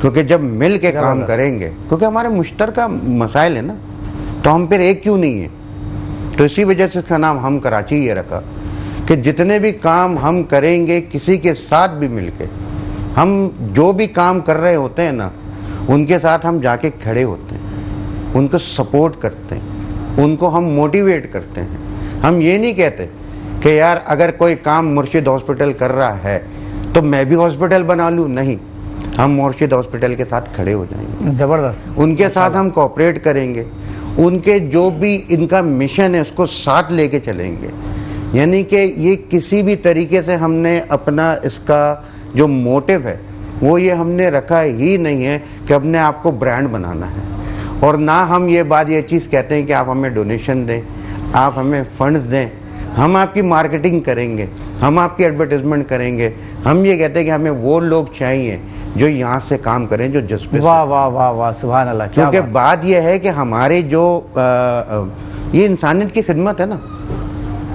क्योंकि जब मिल के काम करेंगे, क्योंकि हमारे मुश्तरका मसाइल है ना, तो हम फिर एक क्यों नहीं है। तो इसी वजह से इसका नाम हम कराची ये रखा कि जितने भी काम हम करेंगे किसी के साथ भी मिलके, हम जो भी काम कर रहे होते हैं ना उनके साथ हम जाके खड़े होते हैं, उनको सपोर्ट करते हैं, उनको हम मोटिवेट करते हैं। हम ये नहीं कहते कि यार अगर कोई काम मुर्शिद हॉस्पिटल कर रहा है तो मैं भी हॉस्पिटल बना लूँ, नहीं, हम मुर्शिद हॉस्पिटल के साथ खड़े हो जाएंगे, ज़बरदस्त, उनके साथ हम कोऑपरेट करेंगे, उनके जो भी इनका मिशन है उसको साथ लेके चलेंगे। यानी कि ये किसी भी तरीके से हमने अपना इसका जो मोटिव है वो ये हमने रखा ही नहीं है कि अपने आप को ब्रांड बनाना है, और ना हम ये चीज़ कहते हैं कि आप हमें डोनेशन दें, आप हमें फंड्स दें, हम आपकी मार्केटिंग करेंगे, हम आपकी एडवर्टाइजमेंट करेंगे। हम ये कहते हैं कि हमें वो लोग चाहिए जो यहाँ से काम करें, जो जज्बे। वाह वाह वाह वाह, सुभान अल्लाह। क्योंकि बात यह है कि हमारे जो ये इंसानियत की खिदमत है ना,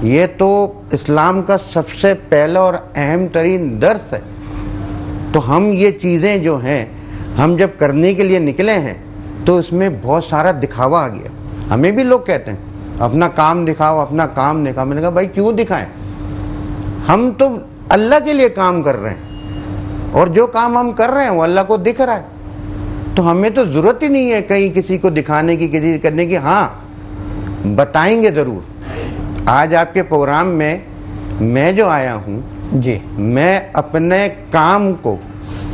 ये तो इस्लाम का सबसे पहला और अहम तरीन दर्स है। तो हम ये चीज़ें जो हैं हम जब करने के लिए निकले हैं तो इसमें बहुत सारा दिखावा आ गया। हमें भी लोग कहते हैं अपना काम दिखाओ, अपना काम दिखाओ। मैंने कहा भाई क्यों दिखाएं, हम तो अल्लाह के लिए काम कर रहे हैं और जो काम हम कर रहे हैं वो अल्लाह को दिख रहा है। तो हमें तो ज़रूरत ही नहीं है कहीं किसी को दिखाने की, किसी करने की। हाँ, बताएंगे ज़रूर। आज आपके प्रोग्राम में मैं जो आया हूँ जी, मैं अपने काम को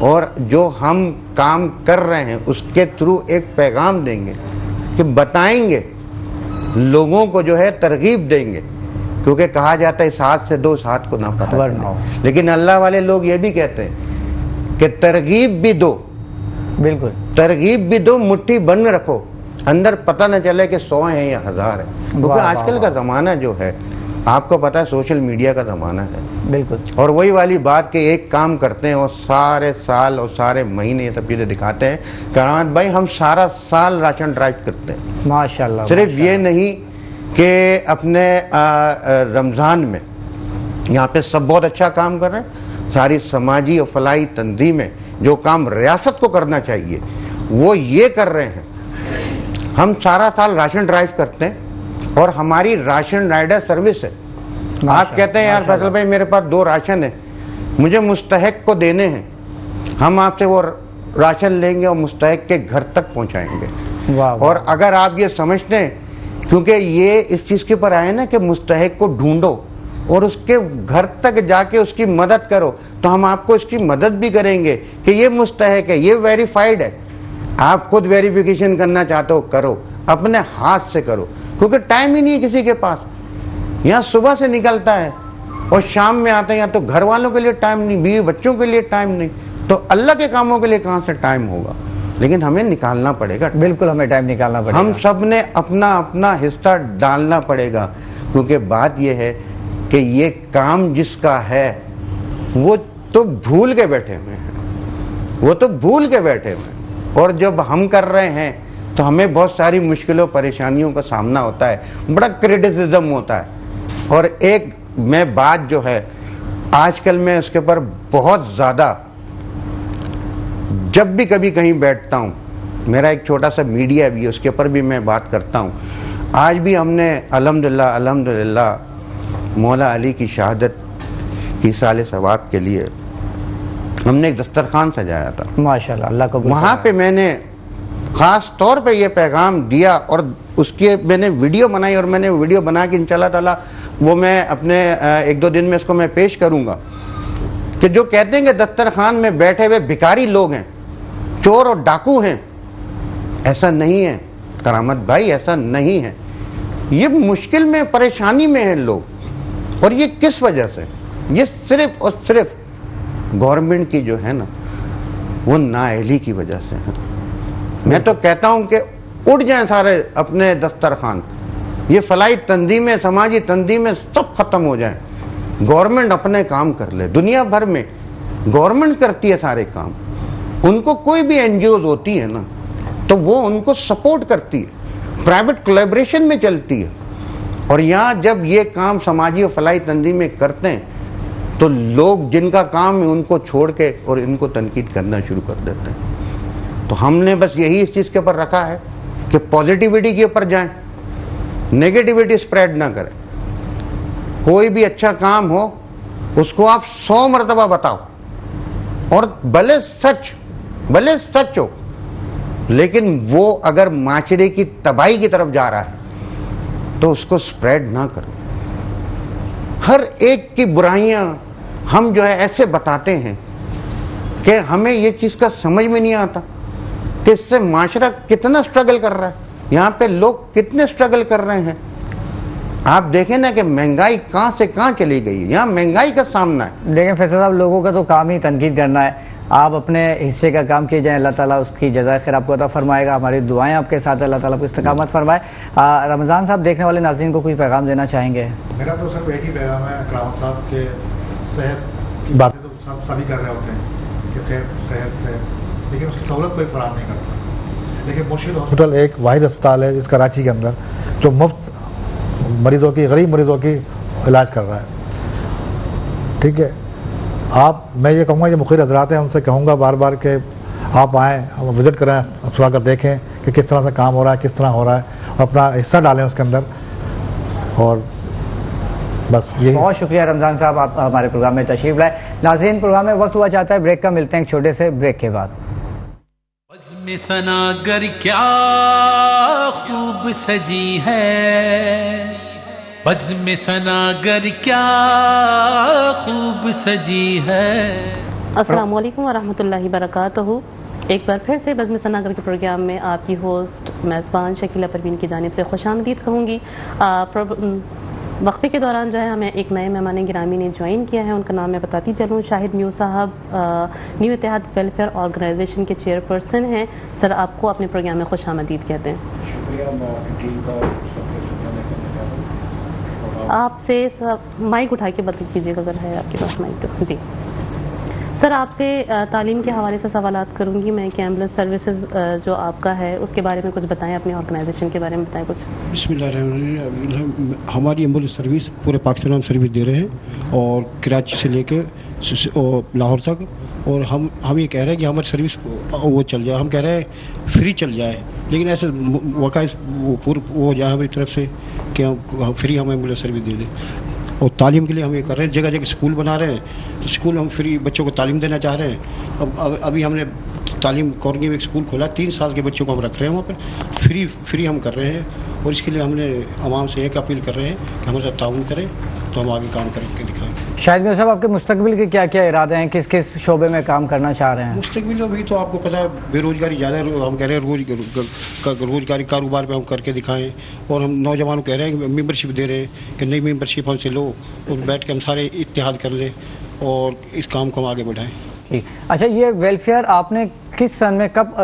और जो हम काम कर रहे हैं उसके थ्रू एक पैगाम देंगे कि बताएंगे लोगों को, जो है तरगीब देंगे। क्योंकि कहा जाता है इस हाथ से दो, इस हाथ को ना पता खबर ना हो। चले। लेकिन अल्लाह वाले लोग ये भी कहते हैं कि तरगीब भी दो, बिल्कुल तरगीब भी दो, मुट्ठी बंद रखो, अंदर पता न चले कि 100 है या 1000 है। क्योंकि वाह, आजकल वाह, का ज़माना जो है, आपको पता है, सोशल मीडिया का ज़माना है। बिल्कुल। और वही वाली बात कि एक काम करते हैं और सारे साल और सारे महीने ये सब चीज़ें दिखाते हैं। करामत भाई, हम सारा साल राशन ड्राइव करते हैं। माशाल्लाह। सिर्फ ये नहीं कि अपने रमज़ान में यहाँ पे सब बहुत अच्छा काम कर रहे हैं, सारी समाजी और फलाही तंजीमें जो काम रियासत को करना चाहिए वो ये कर रहे हैं। हम सारा साल राशन ड्राइव करते हैं और हमारी राशन राइडर सर्विस है। आप कहते हैं यार फैसल भाई मेरे पास 2 राशन है, मुझे मुस्तहक को देने हैं, हम आपसे वो राशन लेंगे और मुस्तहक के घर तक पहुंचाएंगे। वाह, वाह। और अगर आप ये समझते हैं, क्योंकि ये इस चीज़ के ऊपर आए ना कि मुस्तहक को ढूंढो और उसके घर तक जाके उसकी मदद करो, तो हम आपको इसकी मदद भी करेंगे कि ये मुस्तहक है, ये वेरीफाइड है। आप खुद वेरिफिकेशन करना चाहते हो, करो, अपने हाथ से करो, क्योंकि टाइम ही नहीं है किसी के पास। यहाँ सुबह से निकलता है और शाम में आता है, या तो घर वालों के लिए टाइम नहीं, बीवी बच्चों के लिए टाइम नहीं, तो अल्लाह के कामों के लिए कहाँ से टाइम होगा। लेकिन हमें निकालना पड़ेगा, बिल्कुल हमें टाइम निकालना पड़ेगा। हम सब ने अपना अपना हिस्सा डालना पड़ेगा। क्योंकि बात यह है कि ये काम जिसका है वो तो भूल के बैठे हुए हैं, वो तो भूल के बैठे हुए हैं। और जब हम कर रहे हैं तो हमें बहुत सारी मुश्किलों परेशानियों का सामना होता है, बड़ा क्रिटिसिज्म होता है। और एक मैं बात जो है आजकल मैं उसके ऊपर बहुत ज़्यादा, जब भी कभी कहीं बैठता हूँ, मेरा एक छोटा सा मीडिया भी है, उसके ऊपर भी मैं बात करता हूँ। आज भी हमने अल्हम्दुलिल्लाह अल्हम्दुलिल्लाह मौला अली की शहादत की साल सवाब के लिए हमने एक दस्तरखान सजाया था। माशाल्लाह, अल्लाह को वहाँ पे मैंने ख़ास तौर पे ये पैगाम दिया और उसकी मैंने वीडियो बनाई, और मैंने वीडियो बना के इंशाल्लाह ताला वो मैं अपने 1-2 दिन में इसको मैं पेश करूँगा। कि जो कहते हैं कि दस्तरखान में बैठे हुए भिखारी लोग हैं, चोर और डाकू हैं, ऐसा नहीं है करामत भाई, ऐसा नहीं है। ये मुश्किल में, परेशानी में हैं लोग। और ये किस वजह से? ये सिर्फ और सिर्फ गवर्नमेंट की जो है ना वो नाअहली की वजह से है। मैं तो कहता हूं कि उड़ जाएं सारे अपने दस्तरखान, ये फलाई तंजीमें, समाजी तंजीमें सब खत्म हो जाएं, गवर्नमेंट अपने काम कर ले। दुनिया भर में गवर्नमेंट करती है सारे काम, उनको कोई भी एनजीओज होती है ना तो वो उनको सपोर्ट करती है, प्राइवेट कोलैबोरेशन में चलती है। और यहाँ जब ये काम समाजी और फलाई तंजीमें करते हैं तो लोग जिनका काम है उनको छोड़ के और इनको तनकीद करना शुरू कर देते हैं। तो हमने बस यही इस चीज़ के ऊपर रखा है कि पॉजिटिविटी के ऊपर जाएं, नेगेटिविटी स्प्रेड ना करें। कोई भी अच्छा काम हो उसको आप 100 मरतबा बताओ, और भले सच हो, लेकिन वो अगर माशरे की तबाही की तरफ जा रहा है तो उसको स्प्रेड ना करो। हर एक की बुराइयां हम जो है ऐसे बताते हैं कि हमें ये चीज़ का समझ में नहीं आता कि इससे माशरा कितना स्ट्रगल कर रहा है, यहाँ पे लोग कितने स्ट्रगल कर रहे हैं। आप देखें ना कि महंगाई कहाँ से कहाँ चली गई है, यहाँ महंगाई का सामना है। लेकिन फैसल साहब, लोगों का तो काम ही तनकीद करना है। आप अपने हिस्से का काम किए जाए, अल्लाह ताला उसकी जज़ा खैर आपको अता फरमाएगा। हमारी दुआएं आपके साथ, अल्लाह ताला को इस्तकामत फरमाए। रमज़ान साहब, देखने वाले नाज़रीन को कोई पैगाम देना चाहेंगे? मेरा तो सिर्फ एक ही पैगाम है करामत साहब के सेहत की बातें तो सब सभी कर रहे होते हैं कि सेहत, लेकिन उसकी सहूलत कोई फराहम नहीं करता। लेकिन मुर्शिद हॉस्पिटल एक वाहिद अस्पताल है इस कराची के अंदर जो मुफ्त मरीज़ों की, गरीब मरीज़ों की इलाज कर रहा है। ठीक है, मैं ये कहूँगा, ये मुखिर हजरात हैं, उनसे कहूँगा बार बार कि आप आएँ, विज़िट करें, अस्पताल कर देखें कि किस तरह से काम हो रहा है, किस तरह हो रहा है, और अपना हिस्सा डालें उसके अंदर। और बस यही। बहुत शुक्रिया रमज़ान साहब, आप हमारे प्रोग्राम में तशरीफ़ लाए। नाज़रीन, प्रोग्राम में वक्त हुआ चाहता है ब्रेक का, मिलते हैं एक छोटे से ब्रेक के बाद। बज़्म सनागर क्या खूब सजी है, बज़्म सनागर क्या खूब सजी है। अस्सलामु अलैकुम वरहमतुल्लाहि बरकातहू। एक बार फिर से बज़्म सनागर के प्रोग्राम में आपकी होस्ट मेज़बान शकीला परवीन की जानिब से खुशामदीद कहूँगी। वक्फे के दौरान जो है हमें एक नए मेहमान गिरामी ने ज्वाइन किया है, उनका नाम मैं बताती चलूँ। शाहिद म्यू साहब न्यू इत्तेहाद वेलफेयर ऑर्गेनाइजेशन के चेयरपर्सन हैं। सर, आपको अपने प्रोग्राम में खुशामदीद कहते हैं। आपसे माइक उठा के बता कीजिएगा अगर है आपके पास माइक तो। जी सर, आपसे तालीम के हवाले से सवालात करूंगी मैं कि एम्बुलेंस सर्विसेज जो आपका है उसके बारे में कुछ बताएं, अपनी ऑर्गेनाइजेशन के बारे में बताएं कुछ। बिस्मिल्लाहिर्रहमानिर्रहीम। हमारी एम्बुलेंस सर्विस पूरे पाकिस्तान में सर्विस दे रहे हैं और कराची से लेकर लाहौर तक। और हम ये कह रहे हैं कि हमारी सर्विस वो चल जाए, हम कह रहे हैं फ्री चल जाए, लेकिन ऐसे वाक़ई वो हो जाए हमारी तरफ से कि हम फ्री हम एम्बुलेंस सर्विस दे दें। और तालीम के लिए हम ये कर रहे हैं, जगह जगह स्कूल बना रहे हैं, तो स्कूल हम फ्री बच्चों को तालीम देना चाह रहे हैं। अभी हमने तालीम कॉर्गी में एक स्कूल खोला, 3 साल के बच्चों को हम रख रहे हैं वहाँ पर फ्री हम कर रहे हैं। और इसके लिए हमने आवाम से एक अपील कर रहे हैं कि हमारे साथ ताउन करें तो हम आगे काम करके दिखाएं। शाहिद म्यू साहब, आपके मुस्तकबिल के क्या क्या इरादे हैं, किस किस शोबे में काम करना चाह रहे हैं? मुस्तकबिल अभी तो आपको पता है बेरोज़गारी ज़्यादा है, हम कह रहे हैं रोज़गारी कारोबार पे हम करके दिखाएं। और हम नौजवानों को कह रहे हैं कि मेंबरशिप दे रहे हैं कि नई मेंबरशिप हमसे लो और बैठ के हम सारे इत्तेहाद कर लें और इस काम को हम आगे बढ़ाएं। ठीक। अच्छा, ये वेलफेयर आपने किस सन में कब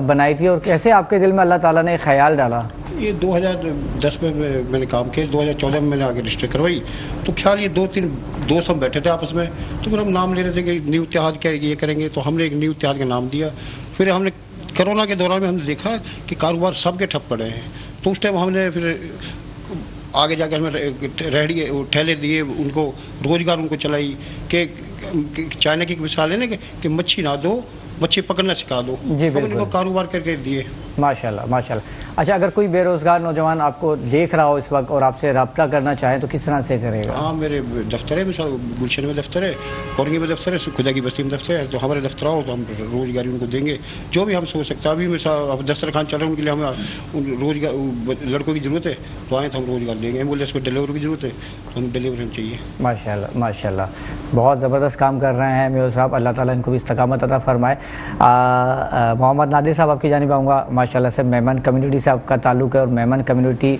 बनाई थी और कैसे आपके दिल में अल्लाह ताला ने ख्याल डाला? ये 2010 में मैंने काम किया, 2014 में मैंने आगे रजिस्टर करवाई। तो ख्याल ये 2-3 दोस्त हम बैठे थे आपस में, तो फिर हम नाम ले रहे थे कि न्यू इत्तेहाद क्या ये करेंगे, तो हमने एक न्यू इत्तेहाद का नाम दिया। फिर हमने कोरोना के दौरान में हमने देखा कि कारोबार सबके ठप पड़े हैं, तो उस टाइम हमने फिर आगे जाकर हमें रेहड़ी ठेले दिए, उनको रोज़गार उनको चलाई कि चाइना की मिसाल है ना कि मच्छी ना दो, मच्छी पकड़ना सिखा दो, हम उनको कारोबार करके दिए। माशाल्लाह माशाल्लाह। अच्छा, अगर कोई बेरोजगार नौजवान आपको देख रहा हो इस वक्त और आपसे रब्ता करना चाहे तो किस तरह से करेगा? हाँ, मेरे दफ्तर है, मिसाल गुलशन में दफ्तर है, कोरंगी में दफ्तर है, खुदा की बस्ती में दफ्तर है। तो हमारे दफ्तर आओ तो हम रोज़गारी उनको देंगे जो भी हम सोच सकते हैं। अभी मिसाल दस्तरखान चल रहे हैं, उनके लिए हमें रोज़गार लड़कों की ज़रूरत है तो आए तो हम रोज़गार देंगे। एम्बुलेंस में डिलीवरी की ज़रूरत है तो हमें डिलीवरी चाहिए। माशाल्लाह माशाल्लाह, बहुत ज़बरदस्त काम कर रहे हैं म्यू साहब, अल्लाह ताला इनको भी इस्तकामत अता फरमाए। मोहम्मद नादिर साहब, आपकी जानिब आऊँगा। माशाल्लाह से मेमन कम्युनिटी से आपका ताल्लुक़ है और मेमन कम्युनिटी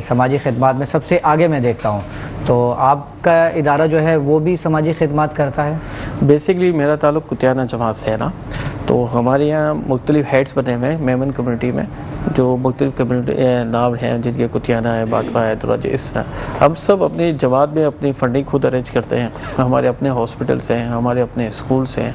समाजी खिदमात में सबसे आगे मैं देखता हूँ, तो आपका इदारा जो है वो भी समाजी खिदमात करता है? बेसिकली मेरा ताल्लुक़ कुतियाना जमात से है ना, तो हमारे यहाँ मुख्तलिफ हेड्स बने हुए हैं मेमन कम्युनिटी में, जो मुख्तलिफ कम्युनिटी नाम हैं जिनके कुतियाना है, बाटवा है, दुराज, इस तरह हम सब अपनी जमात में अपनी फंडिंग खुद अरेंज करते हैं। हमारे अपने हॉस्पिटल्स हैं, हमारे अपने स्कूल्स हैं।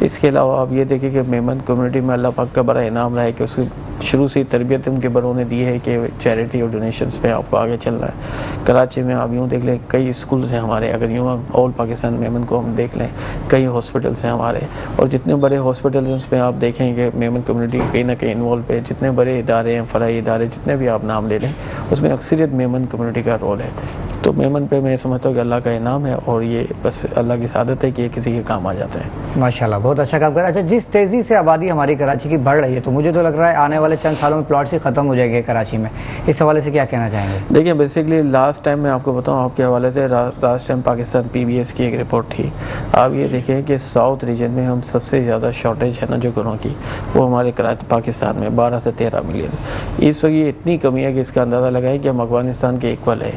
इसके अलावा आप ये देखिए कि मेमन कम्युनिटी में अल्लाह पाक का बड़ा इनाम रहा है कि उसकी शुरू से तरबियत उनके बड़ों ने दी है कि चैरिटी और डोनेशंस पे आपको आगे चलना है। कराची में आप यूँ देख लें कई स्कूल्स हैं हमारे, अगर यूँ ऑल पाकिस्तान मेमन को हम देख लें कई हॉस्पिटल्स हैं हमारे, और जितने बड़े हॉस्पिटल्स हैं उसमें आप देखेंगे मेमन कम्युनिटी कहीं ना कहीं इन्वॉल्व है। जितने बड़े इदारे हैं, फ़राई इदारे, जितने भी आप नाम ले लें उसमें अक्सरियत मेमन कम्युनिटी का रोल है। तो मेमन पे मैं समझता हूँ कि अल्लाह का इनाम है और ये बस अल्लाह की सादत है कि ये किसी के काम आ जाते हैं। माशाल्लाह, बहुत अच्छा काम कर रहा है। अच्छा, जिस तेज़ी से आबादी हमारी कराची की बढ़ रही है तो मुझे तो लग रहा है आने वाले चंद सालों में प्लॉट से ख़त्म हो जाएंगे कराची में, इस हवाले से क्या कहना चाहेंगे? देखिए, बेसिकली लास्ट टाइम मैं आपको बताऊं आपके हवाले से, लास्ट टाइम पाकिस्तान PBS की एक रिपोर्ट थी। आप ये देखें कि साउथ रीजन में हम सबसे ज़्यादा शॉर्टेज है ना जो घरों की, वो हमारे कराची पाकिस्तान में 12 से 13 मिलियन। इस वक्त ये इतनी कमी है कि इसका अंदाज़ा लगाएं कि हम अफगानिस्तान के इक्वल है,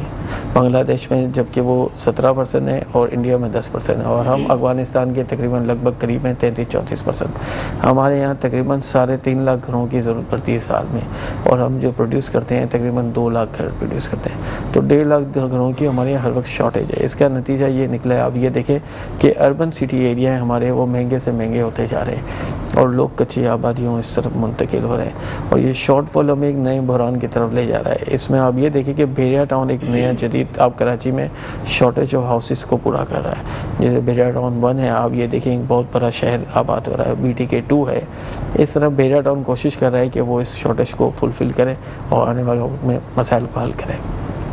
बांग्लादेश में जबकि वो 17% है और इंडिया में 10% है, और हम अफगानिस्तान के तकरीबन लगभग करीब हैं 33-34%। हमारे यहाँ तकरीबन 3.5 लाख घरों की ज़रूरत पड़ती है साल में, और हम जो प्रोड्यूस करते हैं तकरीबन 2 लाख घर प्रोड्यूस करते हैं, तो 1.5 लाख घरों की हमारे यहाँ हर वक्त शॉर्टेज है। इसका नतीजा ये निकला है, आप ये देखें कि अर्बन सिटी एरिया है हमारे, वो महंगे से महंगे होते जा रहे हैं और लोग कच्ची आबादियों इस तरफ मुंतकिल हो रहे हैं, और ये शॉर्टफॉल हमें एक नए बहरान की तरफ ले जा रहा है। इसमें आप ये देखिए कि भेड़िया टाउन एक नया जदीद आप कराची में शॉर्टेज ऑफ हाउसेस को पूरा कर रहा है। जैसे भेड़िया टाउन 1 है, आप ये देखें एक बहुत बड़ा शहर आबाद हो रहा है, BTK 2 है। इस तरह भेड़िया टाउन कोशिश कर रहा है कि वो इस शॉर्टेज को फुलफ़िल करे और आने वाले वक्त में मसाइल को हल करें।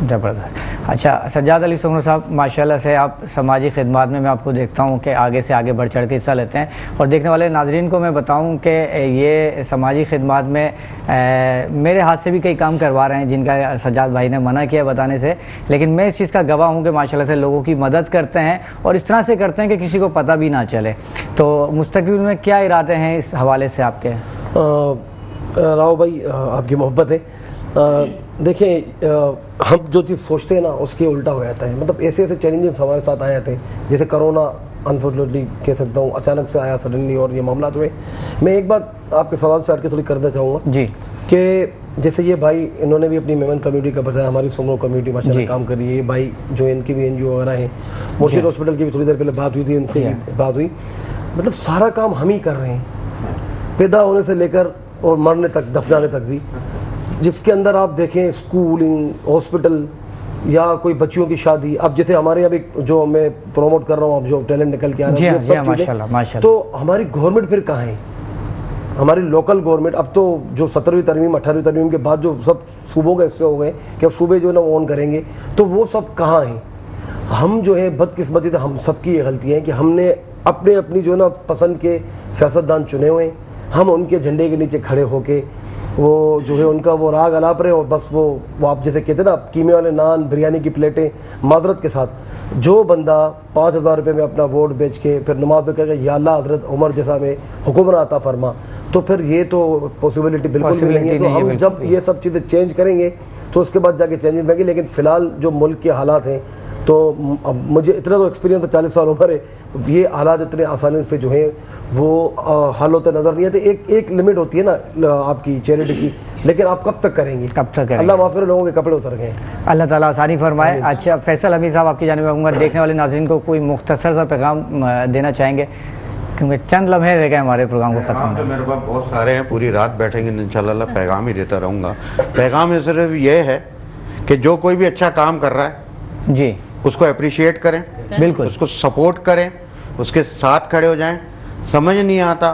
ज़बरदस्त। अच्छा सज्जाद अली सुमरो साहब, माशाल्लाह से आप समाजी खिदमत में मैं आपको देखता हूँ कि आगे से आगे बढ़ चढ़ के हिस्सा लेते हैं, और देखने वाले नाजरीन को मैं बताऊँ कि ये समाजी खिदमत में मेरे हाथ से भी कई काम करवा रहे हैं जिनका सज्जाद भाई ने मना किया बताने से, लेकिन मैं इस चीज़ का गवाह हूँ कि माशाल्लाह से लोगों की मदद करते हैं और इस तरह से करते हैं कि किसी को पता भी ना चले। तो मुस्तकबिल में क्या इरादे हैं इस हवाले से आपके? राव भाई आपकी मोहब्बत है। देखिए हम जो चीज़ सोचते हैं ना उसके उल्टा हो जाता है। मतलब ऐसे ऐसे चैलेंजेस हमारे साथ आए थे, जैसे कोरोना अनफॉर्चुनेटली कह सकता हूँ अचानक से आया सडनली, और ये मामला हुए। मैं एक बात आपके सवाल से हट के थोड़ी करना चाहूँगा जी, कि जैसे ये भाई इन्होंने भी अपनी मेमन कम्युनिटी का बताया, हमारी सुमरो कम्युनिटी माशाल्लाह काम कर रही है। ये भाई जो इनकी भी NGO वगैरह हैं, मुर्शिद हॉस्पिटल की भी थोड़ी देर पहले बात हुई थी, उनसे भी बात हुई। मतलब सारा काम हम ही कर रहे हैं, पैदा होने से लेकर और मरने तक, दफनाने तक भी। जिसके अंदर आप देखें स्कूलिंग, हॉस्पिटल या कोई बच्चियों की शादी। अब जैसे हमारे यहाँ भी जो मैं प्रमोट कर रहा हूँ, अब जो टैलेंट निकल के आ रहा है सब चीज़ें, तो हमारी गवर्नमेंट फिर कहाँ है? हमारी लोकल गवर्नमेंट अब तो जो 17वीं तरमीम 18वीं तरमीम के बाद जो सब सूबों के हिस्से हो गए कि अब सूबे जो है ना ऑन करेंगे, तो वो सब कहाँ हैं? हम जो है बदकिस्मती तो हम सबकी ये गलती है कि हमने अपने अपनी जो है ना पसंद के सियासतदान चुने हुए हैं। हम उनके झंडे के नीचे खड़े होके वो जो है उनका वो राग अलाप रहे, और बस वो आप जैसे कहते हैं ना कीमे वाले नान, बिरयानी की प्लेटें, माजरत के साथ। जो बंदा 5,000 रुपये में अपना वोट बेच के फिर नमाज में कहेगा या अल्लाह हज़रत उमर जैसा में हुक्मरान अता फरमा, तो फिर ये तो पॉसिबिलिटी बिल्कुल भी नहीं है। तो हम जब ये सब चीज़ें चेंज करेंगे तो उसके बाद जाके चेंजेस आएंगे। लेकिन फ़िलहाल जो मुल्क के हालात हैं, तो अब मुझे इतना तो एक्सपीरियंस है, 40 साल उम्र है, ये हालात इतने आसानी से जो है वो हल होते नज़र नहीं आते। एक लिमिट होती है ना आपकी चैरिटी की, लेकिन आप कब तक करेंगे? कब तक करेंगे? अल्लाह माफ़ करे, लोगों के कपड़े उतर गए, अल्लाह ताला आसानी फरमाए। अच्छा फैसल हमीद साहब, आपकी जानिब आऊँगा, देखने वाले नाज़रीन को कोई मुख्तसर सा पैगाम देना चाहेंगे, क्योंकि चंद लम्हे रह गए हमारे प्रोग्राम को खत्म। तो मेरे पास बहुत सारे हैं, पूरी रात बैठेंगे इंशाल्लाह पैगाम ही देता रहूँगा। पैगाम सिर्फ ये है कि जो कोई भी अच्छा काम कर रहा है जी, उसको अप्रिशिएट करें, बिल्कुल उसको सपोर्ट करें, उसके साथ खड़े हो जाएं। समझ नहीं आता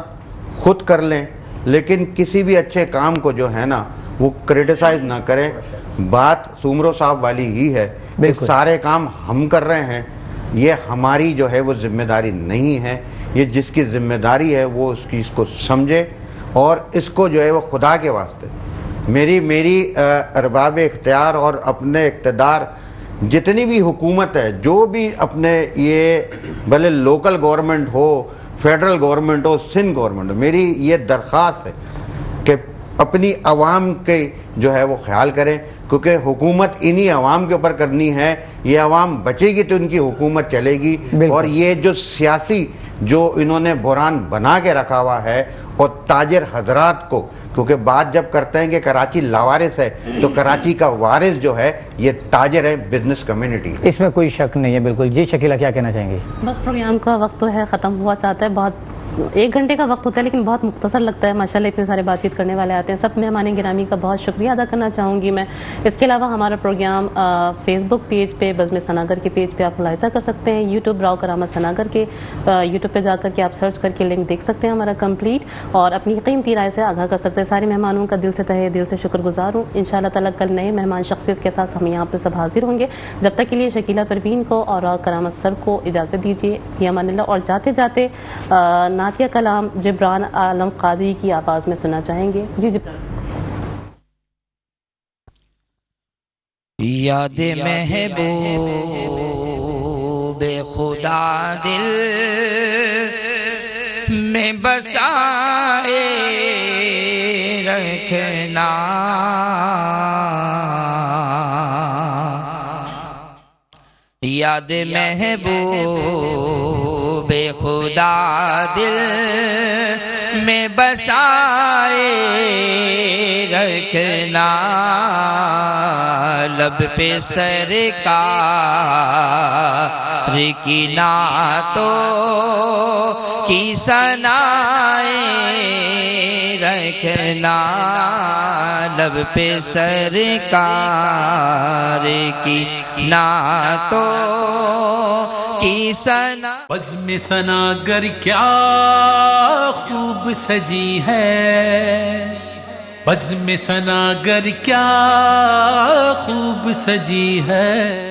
खुद कर लें, लेकिन किसी भी अच्छे काम को जो है ना वो क्रिटिसाइज ना करें। बात सुमरो साहब वाली ही है कि सारे काम हम कर रहे हैं, ये हमारी जो है वो जिम्मेदारी नहीं है। ये जिसकी जिम्मेदारी है वो उसकी इसको समझे, और इसको जो है वो खुदा के वास्ते मेरी अरबाब इख्तियार और अपने इक़्तिदार जितनी भी हुकूमत है, जो भी अपने ये भले लोकल गवर्नमेंट हो, फेडरल गवर्नमेंट हो, सिंध गवर्नमेंट हो, मेरी ये दरख्वास्त है कि अपनी आवाम के जो है वो ख्याल करें, क्योंकि हुकूमत इन्हीं आवाम के ऊपर करनी है। ये आवाम बचेगी तो इनकी हुकूमत चलेगी। और ये जो सियासी जो इन्होंने बुरान बना के रखा हुआ है, और ताजिर हजरात को, क्योंकि बात जब करते हैं कि कराची लावारिस है, तो कराची का वारिस जो है ये ताजिर है, बिजनेस कम्युनिटी, इसमें कोई शक नहीं है। बिल्कुल जी, शकीला क्या कहना चाहेंगे? बस प्रोग्राम का वक्त तो है ख़त्म हुआ चाहता है, बहुत 1 घंटे का वक्त होता है, लेकिन बहुत मुख्तसर लगता है। माशाल्लाह इतने सारे बातचीत करने वाले आते हैं। सब मेहमान गिरामी का बहुत शुक्रिया अदा करना चाहूँगी मैं। इसके अलावा हमारा प्रोग्राम फेसबुक पेज पे, बज़्म सनागर के पेज पे आप मुलाहिज़ा कर सकते हैं। यूट्यूब राव करामत सनागर के यूट्यूब पे जाकर के आप सर्च करके लिंक देख सकते हैं हमारा कंप्लीट, और अपनी कीमती राय से आगाह कर सकते हैं। सारे मेहमानों का दिल से तहे दिल से शुक्रगुजार हूँ। इंशाअल्लाह ताला कल नए मेहमान शख्सियत के साथ हम यहाँ पर सब हाजिर होंगे। जब तक के लिए शकीला परवीन को और राव करामत सर को इजाज़त दीजिए, फी अमानिल्लाह। और जाते जाते नातिया कलाम जिब्रान आलम कादरी की आवाज में सुनना चाहेंगे। जी जिब्रान। याद महबूब खुदा दिल में बसाए रखना, याद महबूब खुदा दिल में बसाए रखना, लब पे सरकार की नातों की सनाए रखना, लब पे सरकार की नातों की सना। बज़्म सनागर क्या खूब सजी है, बज़्म सनागर क्या खूब सजी है।